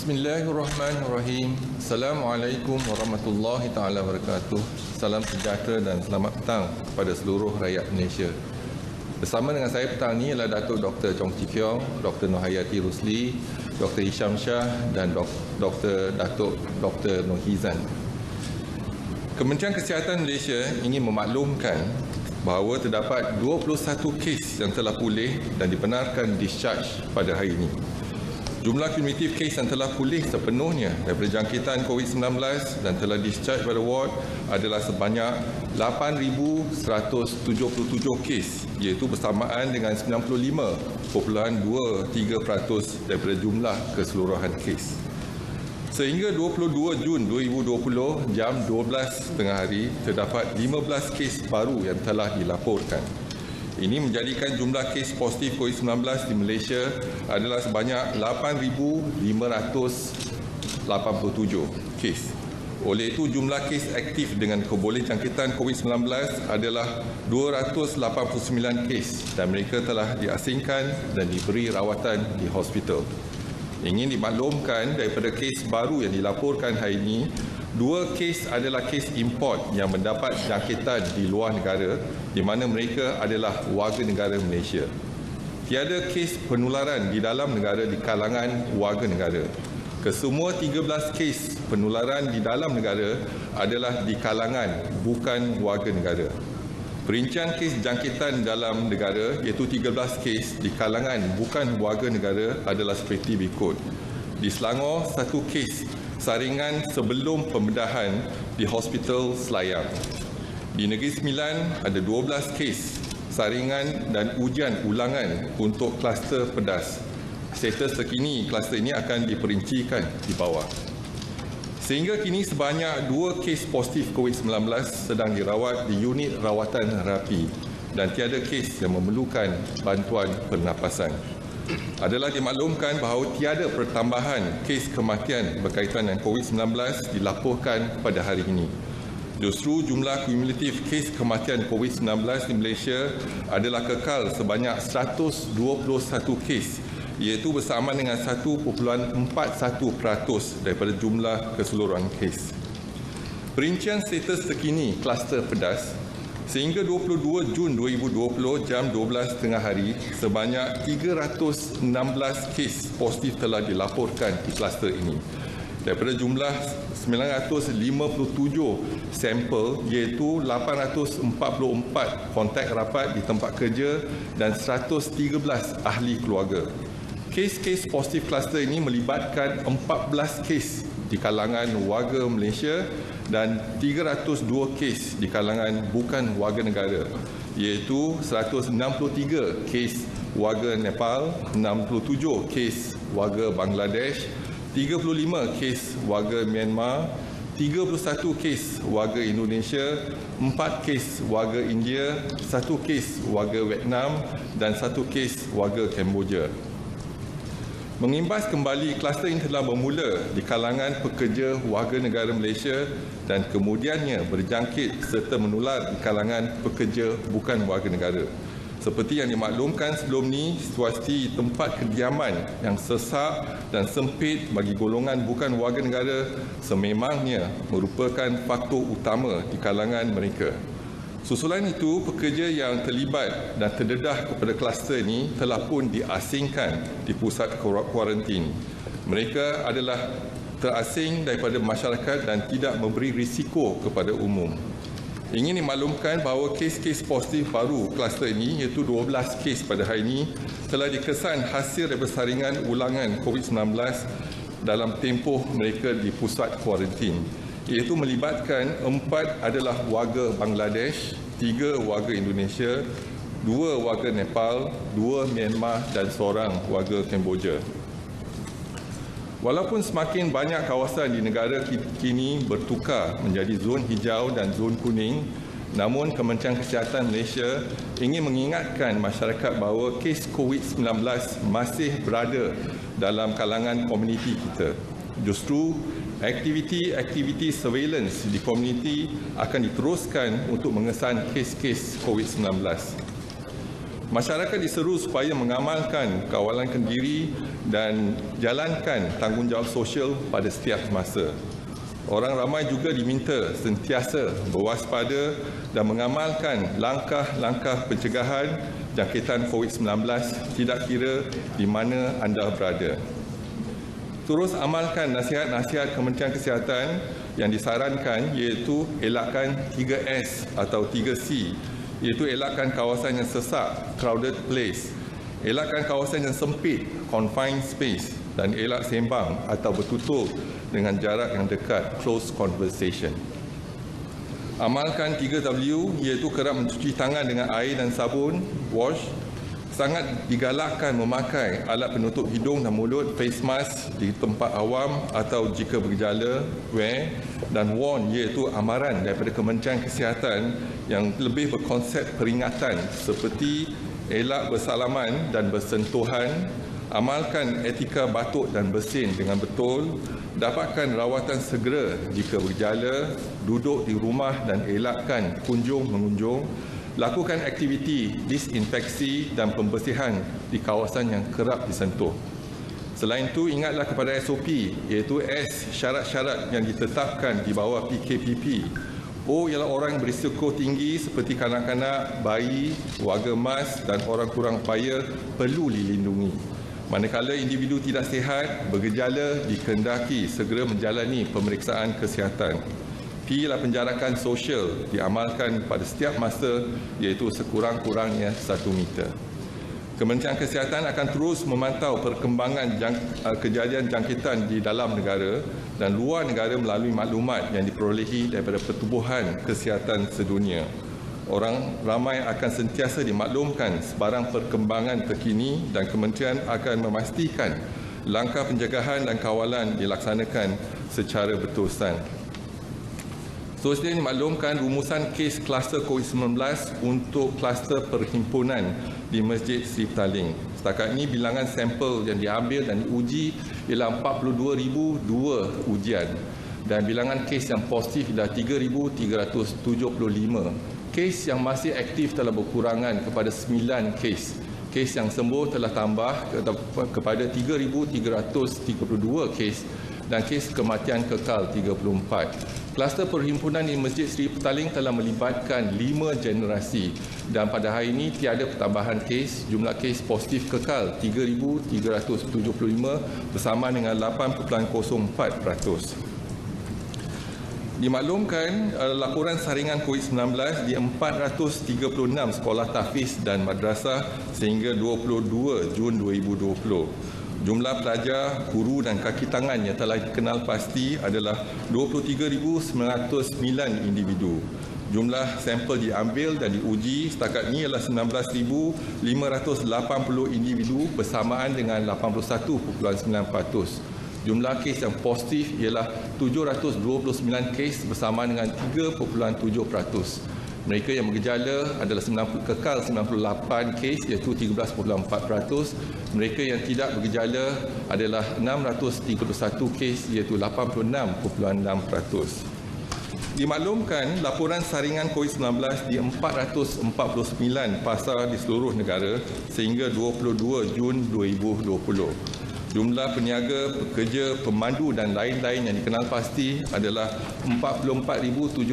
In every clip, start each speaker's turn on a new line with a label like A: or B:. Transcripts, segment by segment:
A: Bismillahirrahmanirrahim. Assalamualaikum warahmatullahi taala wabarakatuh. Salam sejahtera dan selamat petang kepada seluruh rakyat Malaysia. Bersama dengan saya petang ini adalah Datuk Dr. Chong Chi Kiong, Dr. Nur Hayati Rusli, Dr. Hisham Shah dan Datuk Dr. Nur Hizan. Kementerian Kesihatan Malaysia ingin memaklumkan bahawa terdapat 21 kes yang telah pulih dan dibenarkan discharge pada hari ini. Jumlah kumulatif kes yang telah pulih sepenuhnya daripada jangkitan COVID-19 dan telah discharge pada ward adalah sebanyak 8,177 kes, iaitu bersamaan dengan 95.23% daripada jumlah keseluruhan kes. Sehingga 22 Jun 2020 jam 12 tengah hari, terdapat 15 kes baru yang telah dilaporkan. Ini menjadikan jumlah kes positif COVID-19 di Malaysia adalah sebanyak 8,587 kes. Oleh itu, jumlah kes aktif dengan keboleh jangkitan COVID-19 adalah 289 kes dan mereka telah diasingkan dan diberi rawatan di hospital. Ingin dimaklumkan daripada kes baru yang dilaporkan hari ini, 2 kes adalah kes import yang mendapat jangkitan di luar negara di mana mereka adalah warga negara Malaysia. Tiada kes penularan di dalam negara di kalangan warga negara. Kesemua 13 kes penularan di dalam negara adalah di kalangan bukan warga negara. Perincian kes jangkitan dalam negara iaitu 13 kes di kalangan bukan warga negara adalah seperti berikut. Di Selangor, 1 kes saringan sebelum pembedahan di Hospital Selayang. Di Negeri Sembilan ada 12 kes saringan dan ujian ulangan untuk kluster pedas. Status terkini kluster ini akan diperincikan di bawah. Sehingga kini sebanyak 2 kes positif COVID-19 sedang dirawat di unit rawatan rapi dan tiada kes yang memerlukan bantuan pernafasan. Adalah dimaklumkan bahawa tiada pertambahan kes kematian berkaitan dengan COVID-19 dilaporkan pada hari ini. Justru jumlah kumulatif kes kematian COVID-19 di Malaysia adalah kekal sebanyak 121 kes, iaitu bersamaan dengan 1.41% daripada jumlah keseluruhan kes. Perincian status terkini kluster pedas sehingga 22 Jun 2020 jam 12 tengah hari, sebanyak 316 kes positif telah dilaporkan di kluster ini. Daripada jumlah 957 sampel, iaitu 844 kontak rapat di tempat kerja dan 113 ahli keluarga. Kes-kes positif kluster ini melibatkan 14 kes di kalangan warga Malaysia dan 302 kes di kalangan bukan warga negara, iaitu 163 kes warga Nepal, 67 kes warga Bangladesh, 35 kes warga Myanmar, 31 kes warga Indonesia, 4 kes warga India, 1 kes warga Vietnam dan 1 kes warga Kemboja. Mengimbas kembali, kluster ini telah bermula di kalangan pekerja warga negara Malaysia dan kemudiannya berjangkit serta menular di kalangan pekerja bukan warga negara. Seperti yang dimaklumkan sebelum ini, situasi tempat kediaman yang sesak dan sempit bagi golongan bukan warga negara sememangnya merupakan faktor utama di kalangan mereka. Susulan itu, pekerja yang terlibat dan terdedah kepada kluster ini telah pun diasingkan di pusat kuarantin. Mereka adalah terasing daripada masyarakat dan tidak memberi risiko kepada umum. Ingin dimaklumkan bahawa kes-kes positif baru kluster ini, iaitu 12 kes pada hari ini, telah dikesan hasil daripada saringan ulangan COVID-19 dalam tempoh mereka di pusat kuarantin, iaitu melibatkan 4 adalah warga Bangladesh, 3 warga Indonesia, 2 warga Nepal, 2 Myanmar dan 1 warga Kemboja. Walaupun semakin banyak kawasan di negara kini bertukar menjadi zon hijau dan zon kuning, namun Kementerian Kesihatan Malaysia ingin mengingatkan masyarakat bahawa kes COVID-19 masih berada dalam kalangan komuniti kita. Justru aktiviti surveillance di komuniti akan diteruskan untuk mengesan kes-kes COVID-19. Masyarakat diseru supaya mengamalkan kawalan kendiri dan jalankan tanggungjawab sosial pada setiap masa. Orang ramai juga diminta sentiasa berwaspada dan mengamalkan langkah-langkah pencegahan jangkitan COVID-19 tidak kira di mana anda berada. Terus amalkan nasihat-nasihat Kementerian Kesihatan yang disarankan iaitu elakkan 3S atau 3C, iaitu elakkan kawasan yang sesak, crowded place, elakkan kawasan yang sempit, confined space, dan elak sembang atau bertutur dengan jarak yang dekat, close conversation. Amalkan 3W, iaitu kerap mencuci tangan dengan air dan sabun, wash. Sangat digalakkan memakai alat penutup hidung dan mulut, face mask di tempat awam atau jika bergejala, wear, dan warn, iaitu amaran daripada Kementerian Kesihatan yang lebih berkonsep peringatan seperti elak bersalaman dan bersentuhan, amalkan etika batuk dan bersin dengan betul, dapatkan rawatan segera jika bergejala, duduk di rumah dan elakkan kunjung-mengunjung, lakukan aktiviti disinfeksi dan pembersihan di kawasan yang kerap disentuh. Selain itu, ingatlah kepada SOP, iaitu S, syarat-syarat yang ditetapkan di bawah PKPP. O ialah orang berisiko tinggi seperti kanak-kanak, bayi, warga emas dan orang kurang upaya perlu dilindungi. Manakala individu tidak sihat, bergejala, dikehendaki segera menjalani pemeriksaan kesihatan. P ialah penjarakan sosial diamalkan pada setiap masa iaitu sekurang-kurangnya 1 meter. Kementerian Kesihatan akan terus memantau perkembangan kejadian jangkitan di dalam negara dan luar negara melalui maklumat yang diperolehi daripada Pertubuhan Kesihatan Sedunia. Orang ramai akan sentiasa dimaklumkan sebarang perkembangan terkini dan kementerian akan memastikan langkah pencegahan dan kawalan dilaksanakan secara berterusan. Seterusnya dimaklumkan rumusan kes kluster COVID-19 untuk kluster perhimpunan di Masjid Sri Petaling. Setakat ini bilangan sampel yang diambil dan diuji ialah 42,002 ujian dan bilangan kes yang positif ialah 3,375. Kes yang masih aktif telah berkurangan kepada 9 kes. Kes yang sembuh telah tambah kepada 3,332 kes dan kes kematian kekal 34. Kluster perhimpunan di Masjid Sri Petaling telah melibatkan 5 generasi dan pada hari ini tiada pertambahan kes. Jumlah kes positif kekal 3,375 bersama dengan 8.04%. Dimaklumkan laporan saringan COVID-19 di 436 sekolah tahfiz dan madrasah sehingga 22 Jun 2020. Jumlah pelajar, guru dan kaki tangan yang telah dikenal pasti adalah 23,909 individu. Jumlah sampel diambil dan diuji setakat ini ialah 19,580 individu bersamaan dengan 81.9%. Jumlah kes yang positif ialah 729 kes bersama dengan 3.7%. Mereka yang bergejala adalah kekal 98 kes iaitu 13.4%. Mereka yang tidak bergejala adalah 631 kes iaitu 86.6%. Dimaklumkan laporan saringan COVID-19 di 449 pasar di seluruh negara sehingga 22 Jun 2020. Jumlah peniaga, pekerja, pemandu dan lain-lain yang dikenal pasti adalah 44,787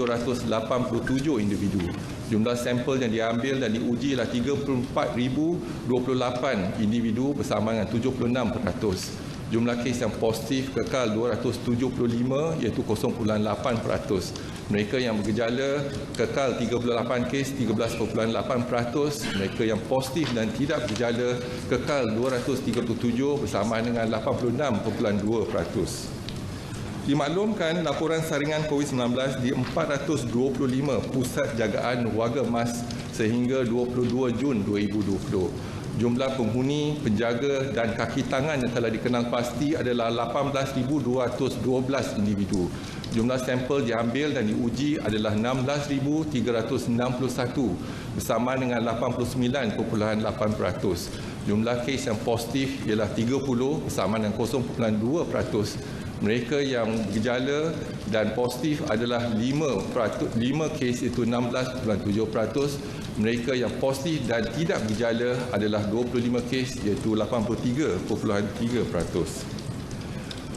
A: individu. Jumlah sampel yang diambil dan diuji adalah 34,028 individu bersama dengan 76%. Jumlah kes yang positif kekal 275 iaitu 0.8%. Mereka yang bergejala kekal 38 kes 13.8%. Mereka yang positif dan tidak bergejala kekal 237 bersama dengan 86.2%. Dimaklumkan laporan saringan COVID-19 di 425 pusat jagaan warga emas sehingga 22 Jun 2020. Jumlah penghuni, penjaga dan kaki tangan yang telah dikenal pasti adalah 18,212 individu. Jumlah sampel diambil dan diuji adalah 16,361 bersama dengan 89.8%. Jumlah kes yang positif ialah 30 bersama dengan 0.2%. Mereka yang bergejala dan positif adalah 5 kes iaitu 16.7%. Mereka yang positif dan tidak bergejala adalah 25 kes iaitu 83.3%.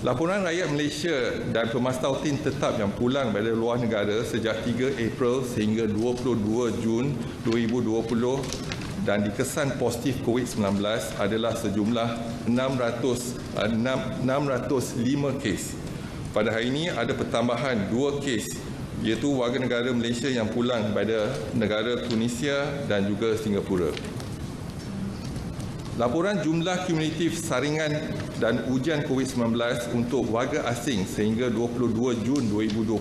A: Laporan rakyat Malaysia dan pemastautin tetap yang pulang dari luar negara sejak 3 April sehingga 22 Jun 2020 dan dikesan positif COVID-19 adalah sejumlah 605 kes. Pada hari ini ada pertambahan 2 kes iaitu warga negara Malaysia yang pulang daripada negara Tunisia dan juga Singapura. Laporan jumlah kumulatif saringan dan ujian COVID-19 untuk warga asing sehingga 22 Jun 2020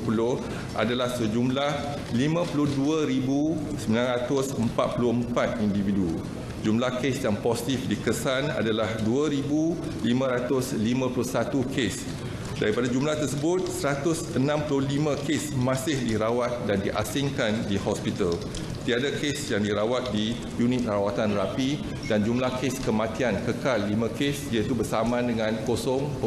A: adalah sejumlah 52,944 individu. Jumlah kes yang positif dikesan adalah 2,551 kes. Daripada jumlah tersebut, 165 kes masih dirawat dan diasingkan di hospital. Tiada kes yang dirawat di unit rawatan rapi dan jumlah kes kematian kekal 5 kes iaitu bersamaan dengan 0.2%.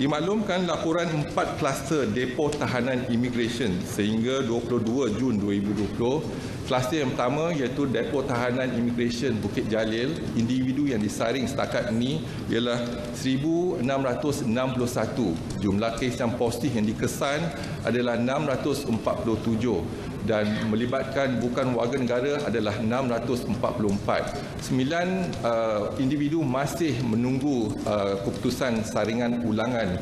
A: Dimaklumkan laporan 4 kluster depo tahanan imigresen sehingga 22 Jun 2020. Kluster yang pertama iaitu depo tahanan imigresen Bukit Jalil. Individu yang disaring setakat ini ialah 1,661. Jumlah kes yang positif yang dikesan adalah 647 dan melibatkan bukan warga negara adalah 644. 9 individu masih menunggu keputusan saringan ulangan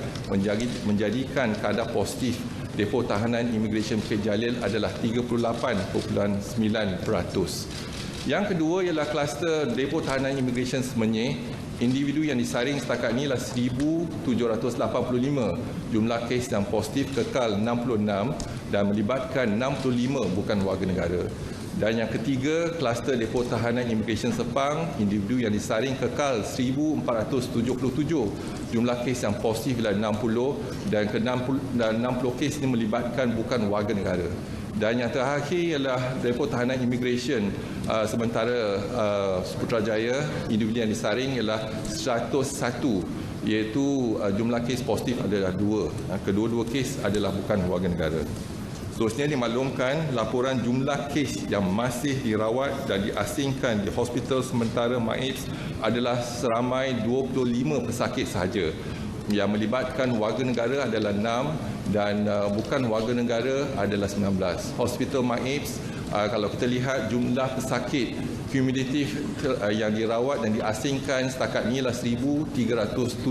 A: menjadikan kadar positif depo tahanan imigresen Bukit Jalil adalah 38.9%. Yang kedua ialah kluster depo tahanan imigresen Semenyih. Individu yang disaring setakat ini adalah 1,785. Jumlah kes yang positif kekal 66 dan melibatkan 65 bukan warga negara. Dan yang ketiga, kluster depo tahanan imigresen Sepang, individu yang disaring kekal 1,477. Jumlah kes yang positif adalah 60 dan ke-60 kes ini melibatkan bukan warga negara. Dan yang terakhir ialah depo tahanan imigresen sementara Putrajaya, individu yang disaring ialah 101 iaitu jumlah kes positif adalah 2. Kedua-dua kes adalah bukan warga negara. Seterusnya dimaklumkan laporan jumlah kes yang masih dirawat dan diasingkan di hospital sementara MAIPS adalah seramai 25 pesakit sahaja. Yang melibatkan warga negara adalah 6 dan bukan warga negara adalah 19. Hospital MAIPS, kalau kita lihat jumlah pesakit kumulatif yang dirawat dan diasingkan setakat ini adalah 1,377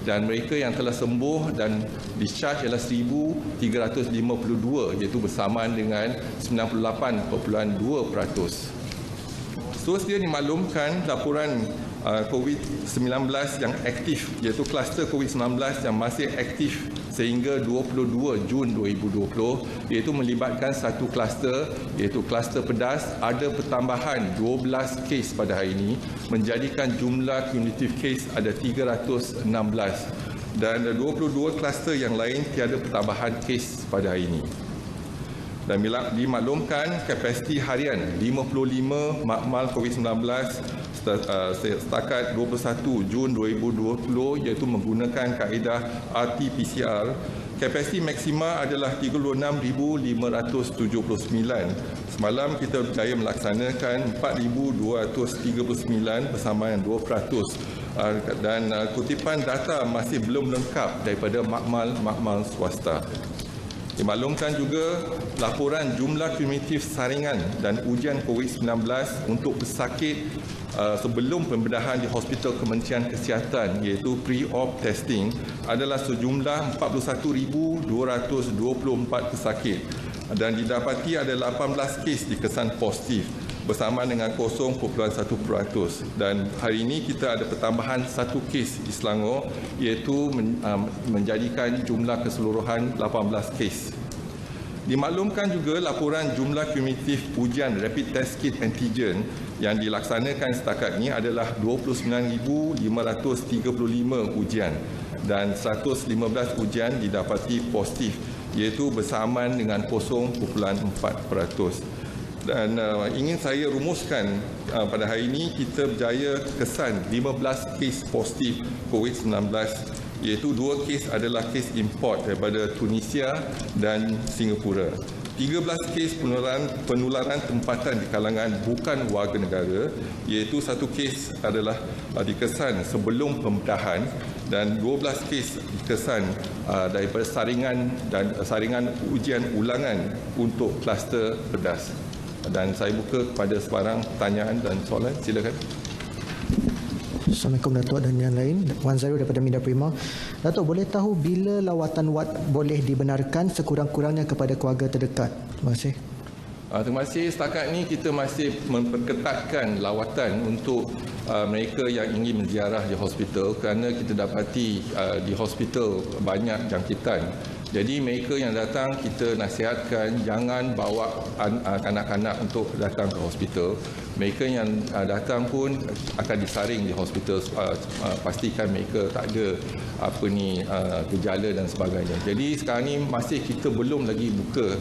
A: dan mereka yang telah sembuh dan discharge adalah 1,352 iaitu bersamaan dengan 98.2%. Seterusnya dimaklumkan laporan COVID-19 yang aktif iaitu kluster COVID-19 yang masih aktif sehingga 22 Jun 2020 iaitu melibatkan satu kluster iaitu kluster Pedas. Ada pertambahan 12 kes pada hari ini menjadikan jumlah kumulatif kes ada 316 dan 22 kluster yang lain tiada pertambahan kes pada hari ini. Dan dimaklumkan kapasiti harian 55 makmal COVID-19 setakat 21 Jun 2020 iaitu menggunakan kaedah RT-PCR. Kapasiti maksima adalah 36,579. Semalam kita berjaya melaksanakan 4,239 bersama dengan 2%. Dan kutipan data masih belum lengkap daripada makmal swasta. Dimaklumkan juga laporan jumlah kumulatif saringan dan ujian COVID-19 untuk pesakit sebelum pembedahan di Hospital Kementerian Kesihatan iaitu pre-op testing adalah sejumlah 41,224 pesakit dan didapati ada 18 kes dikesan positif bersama dengan 0.1%. Dan hari ini kita ada pertambahan 1 kes di Selangor iaitu menjadikan jumlah keseluruhan 18 kes. Dimaklumkan juga laporan jumlah kumulatif ujian rapid test kit antigen yang dilaksanakan setakat ini adalah 29,535 ujian dan 115 ujian didapati positif iaitu bersamaan dengan 0.4%. Dan ingin saya rumuskan pada hari ini kita berjaya kesan 15 kes positif COVID-19, iaitu 2 kes adalah kes import daripada Tunisia dan Singapura. 13 kes penularan tempatan di kalangan bukan warga negara, iaitu 1 kes adalah dikesan sebelum pembedahan dan 12 kes dikesan daripada saringan ujian ulangan untuk kluster pedas. Dan saya buka kepada sebarang pertanyaan dan soalan. Silakan.
B: Assalamualaikum Datuk dan yang lain. Wan Zairul daripada Media Prima. Datuk, boleh tahu bila lawatan wad boleh dibenarkan sekurang-kurangnya kepada keluarga terdekat? Terima kasih.
A: Terima kasih. Setakat ini kita masih memperketatkan lawatan untuk mereka yang ingin menziarah di hospital kerana kita dapati di hospital banyak jangkitan. Jadi mereka yang datang kita nasihatkan jangan bawa kanak-kanak untuk datang ke hospital. Mereka yang datang pun akan disaring di hospital, pastikan mereka tak ada gejala dan sebagainya. Jadi sekarang ni masih kita belum lagi buka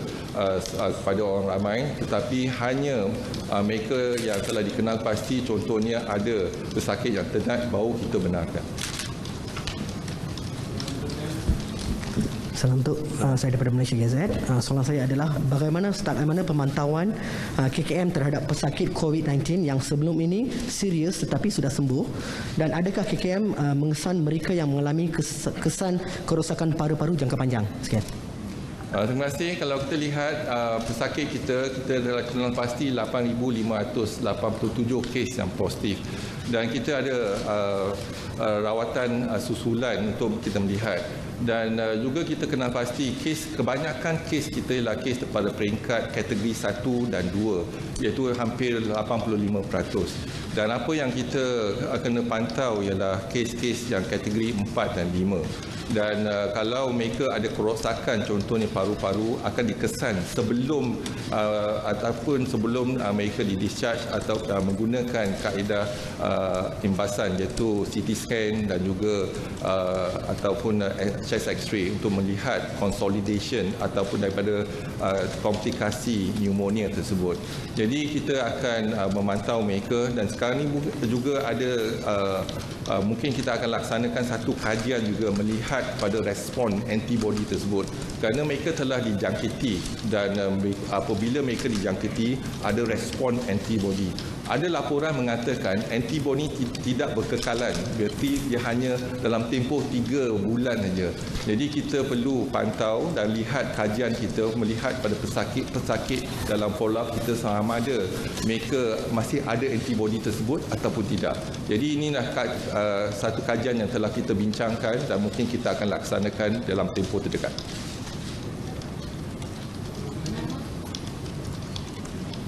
A: kepada orang ramai, tetapi hanya mereka yang telah dikenal pasti, contohnya ada pesakit yang tenat, baru kita benarkan.
C: Salam untuk saya daripada Malaysia Gazette. Soalan saya adalah bagaimana pemantauan KKM terhadap pesakit COVID-19 yang sebelum ini serius tetapi sudah sembuh, dan adakah KKM mengesan mereka yang mengalami kesan kerosakan paru-paru jangka panjang? Sekian.
A: Terima kasih. Kalau kita lihat pesakit kita adalah kenal pasti 8,587 kes yang positif, dan kita ada rawatan susulan untuk kita melihat. Dan juga kita kenal pasti kebanyakan kes kita ialah kes pada peringkat kategori 1 dan 2, iaitu hampir 85%. Dan apa yang kita kena pantau ialah kes-kes yang kategori 4 dan 5. Dan kalau mereka ada kerosakan, contohnya paru-paru, akan dikesan sebelum ataupun sebelum mereka didischarge atau menggunakan kaedah imbasan, iaitu CT scan dan juga ataupun chest x-ray untuk melihat consolidation ataupun daripada komplikasi pneumonia tersebut. Jadi kita akan memantau mereka, dan sekarang ini juga ada mungkin kita akan laksanakan satu kajian juga melihat pada respon antibody tersebut, kerana mereka telah dijangkiti, dan apabila mereka dijangkiti ada respon antibody. Ada laporan mengatakan antibody tidak berkekalan, berarti dia hanya dalam tempoh 3 bulan saja. Jadi kita perlu pantau dan lihat kajian kita, melihat pada pesakit dalam follow up kita sama ada mereka masih ada antibody tersebut ataupun tidak. Jadi inilah satu kajian yang telah kita bincangkan dan mungkin kita akan laksanakan dalam tempoh terdekat.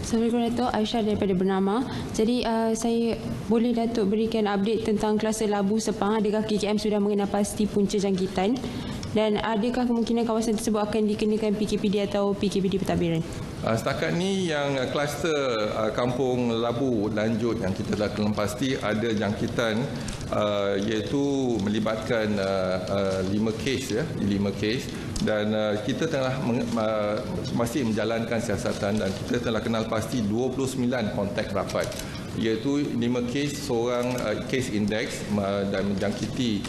D: Assalamualaikum Datuk, Aisyah daripada Bernama. Jadi saya boleh Datuk berikan update tentang kluster Labu Sepang, adakah KKM sudah mengenal pasti punca jangkitan, dan adakah kemungkinan kawasan tersebut akan dikenakan PKPD atau PKPD pentadbiran?
A: Setakat ni yang kluster Kampung Labu Lanjut yang kita telah kenal pasti ada jangkitan iaitu melibatkan 5 kes, 5 kes, dan kita telah masih menjalankan siasatan, dan kita telah kenal pasti 29 kontak rapat, iaitu 5 kes, seorang kes indeks dan menjangkiti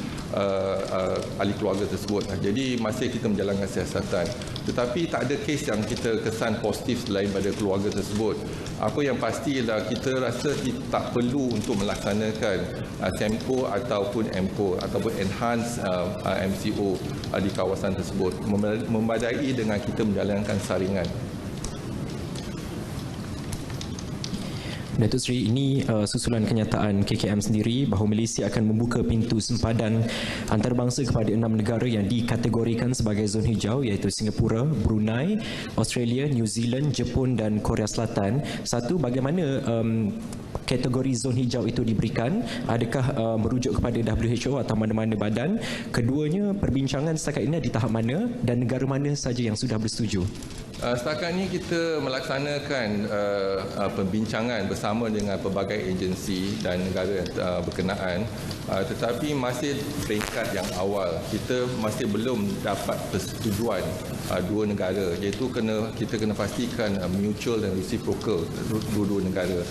A: ahli keluarga tersebut. Jadi masih kita menjalankan siasatan, tetapi tak ada kes yang kita kesan positif selain pada keluarga tersebut. Apa yang pasti ialah kita rasa kita tak perlu untuk melaksanakan SEMCO ataupun MCO ataupun enhance MCO di kawasan tersebut, membadai dengan kita menjalankan saringan.
E: Datuk Seri, ini susulan kenyataan KKM sendiri bahawa Malaysia akan membuka pintu sempadan antarabangsa kepada 6 negara yang dikategorikan sebagai zon hijau, iaitu Singapura, Brunei, Australia, New Zealand, Jepun dan Korea Selatan. Satu, bagaimana kategori zon hijau itu diberikan? Adakah merujuk kepada WHO atau mana-mana badan? Keduanya, perbincangan setakat ini di tahap mana dan negara mana saja yang sudah bersetuju?
A: Setakat ini kita melaksanakan perbincangan bersama dengan pelbagai agensi dan negara berkenaan, tetapi masih peringkat yang awal. Kita masih belum dapat persetujuan dua negara, iaitu kita kena pastikan mutual dan reciprocal dua-dua negara.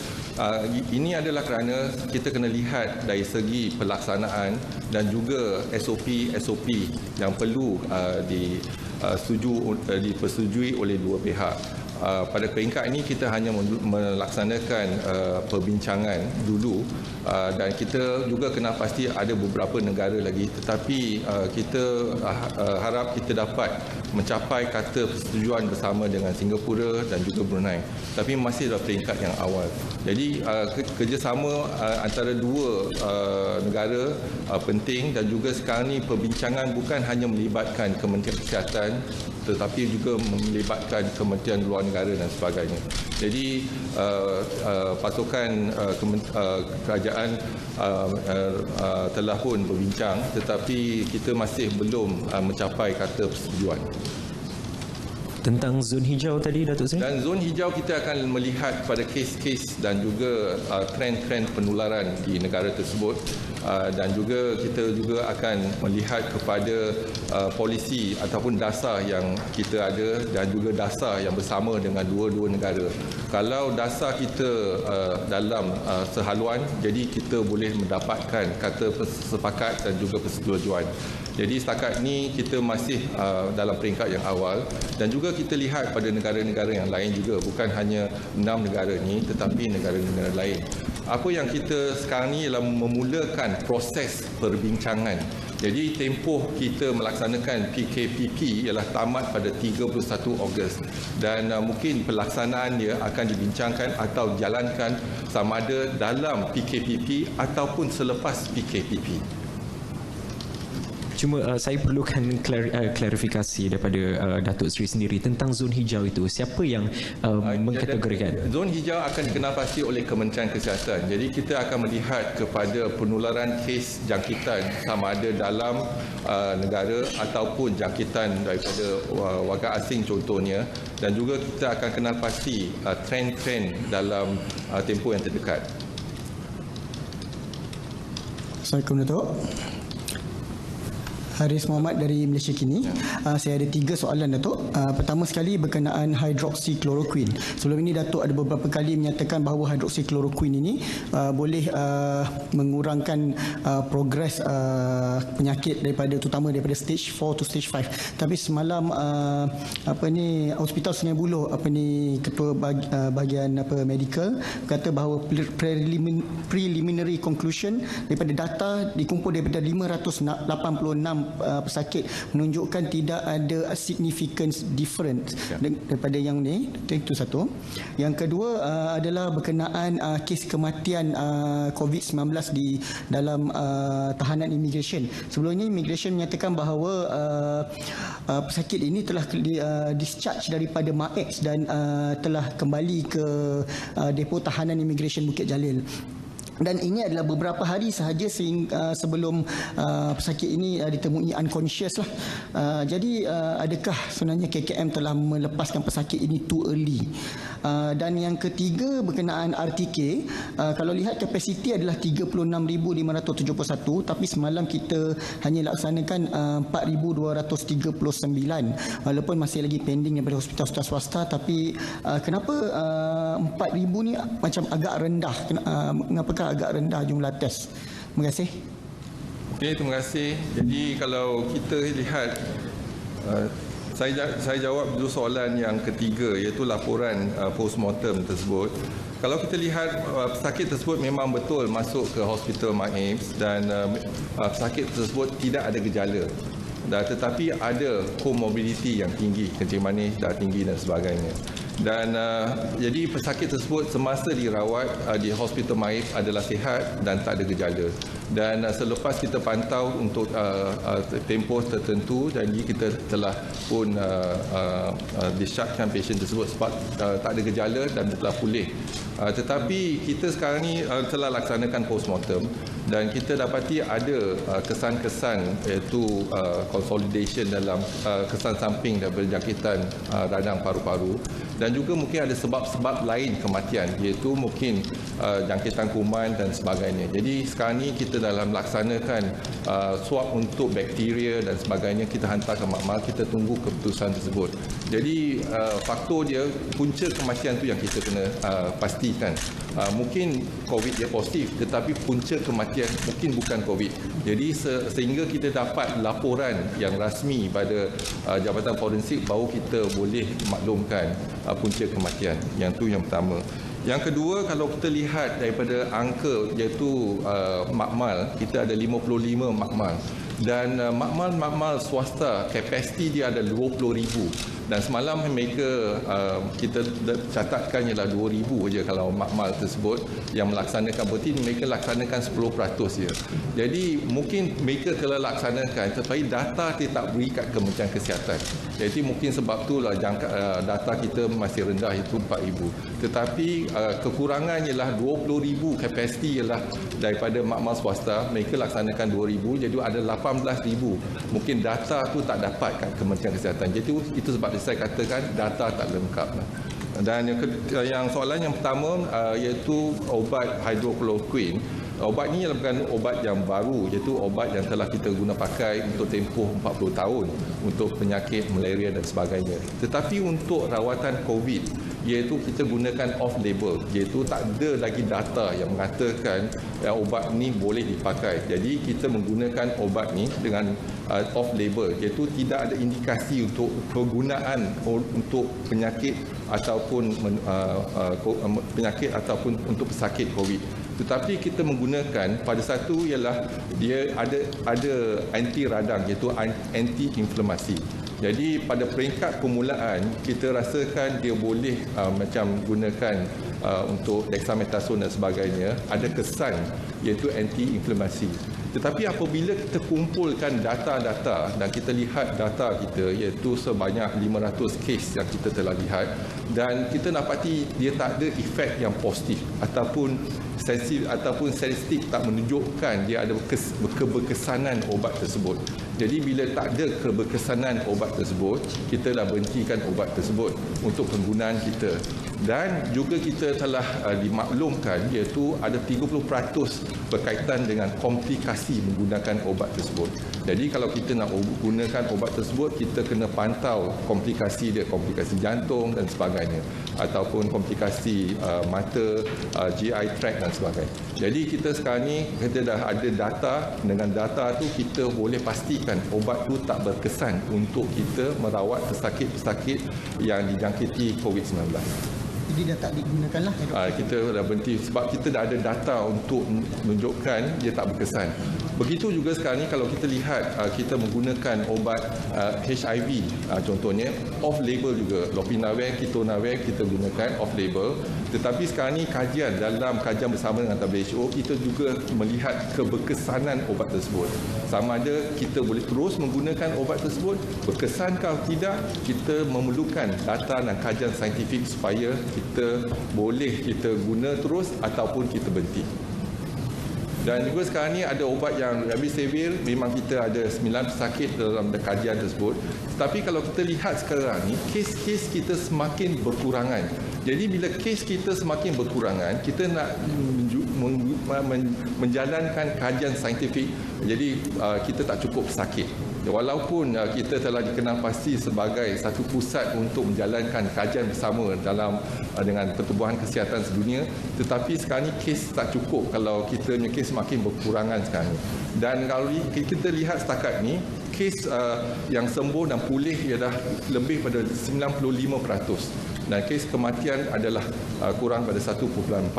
A: Ini adalah kerana kita kena lihat dari segi pelaksanaan dan juga SOP yang perlu dipersetujui oleh dua pihak. Pada peringkat ini kita hanya melaksanakan perbincangan dulu dan kita juga kena pasti ada beberapa negara lagi, tetapi kita harap kita dapat mencapai kata persetujuan bersama dengan Singapura dan juga Brunei, tapi masih dalam peringkat yang awal. Jadi kerjasama antara dua negara penting, dan juga sekarang ni perbincangan bukan hanya melibatkan Kementerian Kesihatan tetapi juga melibatkan Kementerian Luar Negara dan sebagainya. Jadi pasukan kerajaan telah pun berbincang, tetapi kita masih belum mencapai kata persetujuan.
E: Tentang zon hijau tadi, Datuk Seri?
A: Dan zon hijau kita akan melihat pada kes-kes dan juga trend-trend penularan di negara tersebut, dan juga kita juga akan melihat kepada polisi ataupun dasar yang kita ada dan juga dasar yang bersama dengan dua-dua negara. Kalau dasar kita dalam sehaluan, jadi kita boleh mendapatkan kata sepakat dan juga persetujuan. Jadi setakat ini kita masih dalam peringkat yang awal, dan juga kita lihat pada negara-negara yang lain juga, bukan hanya 6 negara ini tetapi negara-negara lain. Apa yang kita sekarang ni ialah memulakan proses perbincangan. Jadi tempoh kita melaksanakan PKPP ialah tamat pada 31 Ogos, dan mungkin pelaksanaan dia akan dibincangkan atau dijalankan sama ada dalam PKPP ataupun selepas PKPP.
E: Cuma saya perlukan klarifikasi daripada Datuk Seri sendiri tentang zon hijau itu. Siapa yang mengkategorikan?
A: Zon hijau akan dikenalpasti oleh Kementerian Kesihatan. Jadi kita akan melihat kepada penularan kes jangkitan sama ada dalam negara ataupun jangkitan daripada warga asing contohnya, dan juga kita akan kenalpasti trend-trend dalam tempoh yang terdekat.
F: Assalamualaikum Datuk. Haris Muhammad dari Malaysia Kini. Saya ada 3 soalan, Datuk. Pertama sekali berkenaan hydroxychloroquine. Sebelum ini Datuk ada beberapa kali menyatakan bahawa hydroxychloroquine ini boleh mengurangkan progres penyakit terutama daripada stage 4 to stage 5. Tapi semalam Hospital Sungai Buloh ketua bahagian medical kata bahawa preliminary conclusion daripada data dikumpul daripada 586 pesakit menunjukkan tidak ada significant difference daripada yang ni. Itu satu. Yang kedua adalah berkenaan kes kematian COVID-19 di dalam tahanan immigration. Sebelumnya immigration menyatakan bahawa pesakit ini telah discharge daripada MAEX dan telah kembali ke depo tahanan immigration Bukit Jalil. Dan ini adalah beberapa hari sahaja sebelum pesakit ini ditemui unconscious lah. Jadi adakah sebenarnya KKM telah melepaskan pesakit ini too early? Dan yang ketiga berkenaan RTK, kalau lihat kapasiti adalah 36,571, tapi semalam kita hanya laksanakan 4,239 walaupun masih lagi pending daripada hospital-hospital swasta. Tapi kenapa 4,000 ni macam agak rendah? Mengapakah agak rendah jumlah test? Terima kasih.
A: Okey, terima kasih. Jadi kalau kita lihat, saya jawab dulu soalan yang ketiga, iaitu laporan postmortem tersebut. Kalau kita lihat pesakit tersebut memang betul masuk ke hospital MAEX dan pesakit tersebut tidak ada gejala. Tetapi ada komorbiditi yang tinggi, kencing manis dah tinggi dan sebagainya. Dan jadi pesakit tersebut semasa dirawat di hospital MAEX adalah sihat dan tak ada gejala. Dan selepas kita pantau untuk tempoh tertentu, jadi kita telah pun dischargekan pasien tersebut sebab tak ada gejala dan telah pulih. Tetapi kita sekarang ni telah laksanakan postmortem, dan kita dapati ada kesan-kesan iaitu consolidation dalam kesan samping daripada jangkitan radang paru-paru, dan juga mungkin ada sebab-sebab lain kematian iaitu mungkin jangkitan kuman dan sebagainya. Jadi sekarang ni kita dalam laksanakan swab untuk bakteria dan sebagainya, kita hantar ke makmal, kita tunggu keputusan tersebut. Jadi faktor dia, punca kematian tu yang kita kena pastikan. Mungkin COVID dia positif, tetapi punca kematian mungkin bukan COVID. Jadi sehingga kita dapat laporan yang rasmi pada Jabatan Forensik, baru kita boleh maklumkan punca kematian. Yang tu yang pertama. Yang kedua, kalau kita lihat daripada angka iaitu makmal, kita ada 55 makmal. Dan makmal-makmal swasta, kapasiti dia ada 20,000. Dan semalam mereka kita catatkan ialah 2,000 je kalau makmal tersebut yang melaksanakan, berarti mereka laksanakan 10% je. Jadi mungkin mereka telah laksanakan, tetapi data dia tak beri kat Kementerian Kesihatan. Jadi mungkin sebab itulah data kita masih rendah, itu 4,000. Tetapi kekurangan ialah 20,000 kapasiti ialah daripada makmal swasta, mereka laksanakan 2,000, jadi ada 18,000. Mungkin data tu tak dapat kat Kementerian Kesihatan. Jadi itu sebab saya katakan data tak lengkap. Dan yang soalan yang pertama iaitu obat hidrochloroquine. Obat ini bukan obat yang baru, iaitu obat yang telah kita guna pakai untuk tempoh 40 tahun untuk penyakit malaria dan sebagainya. Tetapi untuk rawatan COVID, iaitu kita gunakan off-label, iaitu tak ada lagi data yang mengatakan obat ini boleh dipakai. Jadi kita menggunakan obat ini dengan off-label, iaitu tidak ada indikasi untuk penggunaan untuk penyakit ataupun untuk pesakit COVID. Tetapi kita menggunakan pada satu ialah dia ada anti radang, iaitu anti inflamasi. Jadi pada peringkat permulaan kita rasakan dia boleh macam gunakan untuk dexamethasone dan sebagainya, ada kesan iaitu anti inflamasi. Tetapi apabila kita kumpulkan data-data dan kita lihat data kita iaitu sebanyak 500 kes yang kita telah lihat, dan kita dapati dia tak ada efek yang positif ataupun statistik tak menunjukkan dia ada keberkesanan obat tersebut. Jadi bila tak ada keberkesanan obat tersebut, kita dah berhentikan obat tersebut untuk penggunaan kita. Dan juga kita telah dimaklumkan iaitu ada 30% berkaitan dengan komplikasi menggunakan obat tersebut. Jadi kalau kita nak gunakan obat tersebut, kita kena pantau komplikasi dia, komplikasi jantung dan sebagainya, ataupun komplikasi mata, GI tract dan sebagainya. Jadi kita sekarang ni kita dah ada data, dengan data tu kita boleh pastikan obat tu tak berkesan untuk kita merawat pesakit-pesakit yang dijangkiti COVID-19.
F: Jadi dah tak digunakan lah.
A: Kita dah berhenti sebab kita dah ada data untuk menunjukkan dia tak berkesan. Begitu juga sekarang ni kalau kita lihat kita menggunakan obat HIV, contohnya off-label juga. Lopinavir, Kitonavir kita gunakan off-label. Tetapi sekarang ni dalam kajian bersama dengan WHO, kita juga melihat keberkesanan obat tersebut. Sama ada kita boleh terus menggunakan obat tersebut, berkesan atau tidak, kita memerlukan data dan kajian saintifik supaya kita boleh kita guna terus ataupun kita berhenti. Dan juga sekarang ni ada obat yang remdesivir, memang kita ada 9 pesakit dalam kajian tersebut. Tetapi kalau kita lihat sekarang ni, kes-kes kita semakin berkurangan. Jadi bila kes kita semakin berkurangan, kita nak menjalankan kajian saintifik, jadi kita tak cukup pesakit. Walaupun kita telah dikenal pasti sebagai satu pusat untuk menjalankan kajian bersama dengan Pertubuhan Kesihatan Sedunia, tetapi sekarang ni kes tak cukup kalau kita punya kes semakin berkurangan sekarang ni. Dan kalau kita lihat setakat ni, kes yang sembuh dan pulih ialah lebih pada 95%. Dan kes kematian adalah kurang pada 1.4%.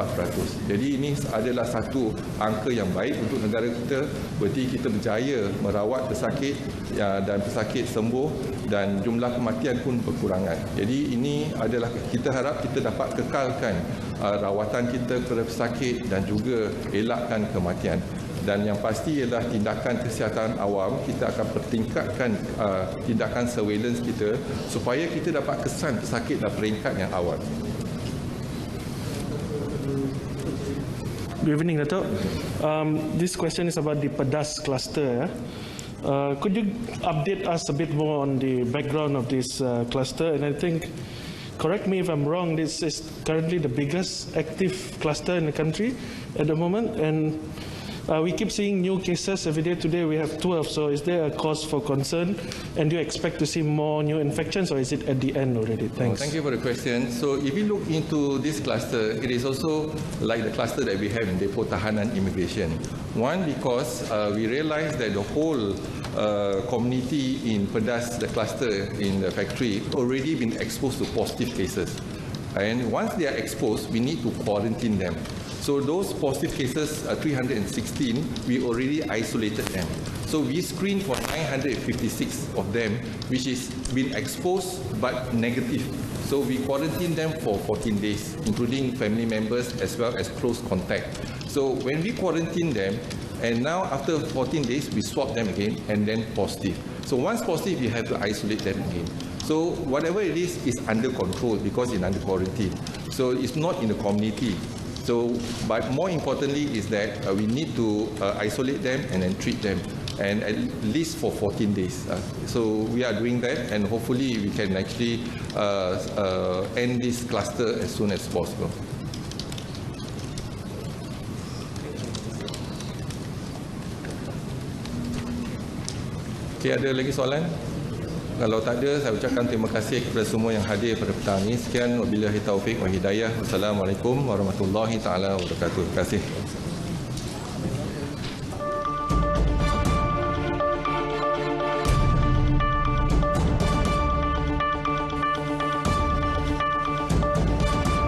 A: Jadi ini adalah satu angka yang baik untuk negara kita. Berarti kita berjaya merawat pesakit dan pesakit sembuh dan jumlah kematian pun berkurangan. Jadi ini adalah kita harap kita dapat kekalkan rawatan kita kepada pesakit dan juga elakkan kematian. Dan yang pasti ialah tindakan kesihatan awam, kita akan pertingkatkan tindakan surveillance kita supaya kita dapat kesan pesakit dalam peringkat yang awal.
G: Good evening, Dato'. This question is about the Pedas cluster. Could you update us a bit more on the background of this cluster? And I think, correct me if I'm wrong, this is currently the biggest active cluster in the country at the moment. And we keep seeing new cases every day. Today we have 12. So is there a cause for concern? And do you expect to see more new infections, or is it at the end already? Thanks.
A: Thank you for the question. So if you look into this cluster, it is also like the cluster that we have in Depo Tahanan Immigration. One, because we realized that the whole community in Pedas, the cluster in the factory, already been exposed to positive cases. And once they are exposed, we need to quarantine them. So those positive cases, 316, we already isolated them. So we screened for 956 of them, which is been exposed but negative. So we quarantined them for 14 days, including family members as well as close contact. So when we quarantine them, and now after 14 days, we swab them again and then positive. So once positive, we have to isolate them again. So whatever it is under control because it's under quarantine. So it's not in the community. So, but more importantly is that we need to isolate them and then treat them, and at least for 14 days. So we are doing that, and hopefully we can actually end this cluster as soon as possible. Okay, ada lagi soalan? Kalau tak ada, saya ucapkan terima kasih kepada semua yang hadir pada petang ini. Sekian, wabillahi taufik wa hidayah. Wassalamualaikum warahmatullahi taala wabarakatuh. Terima kasih.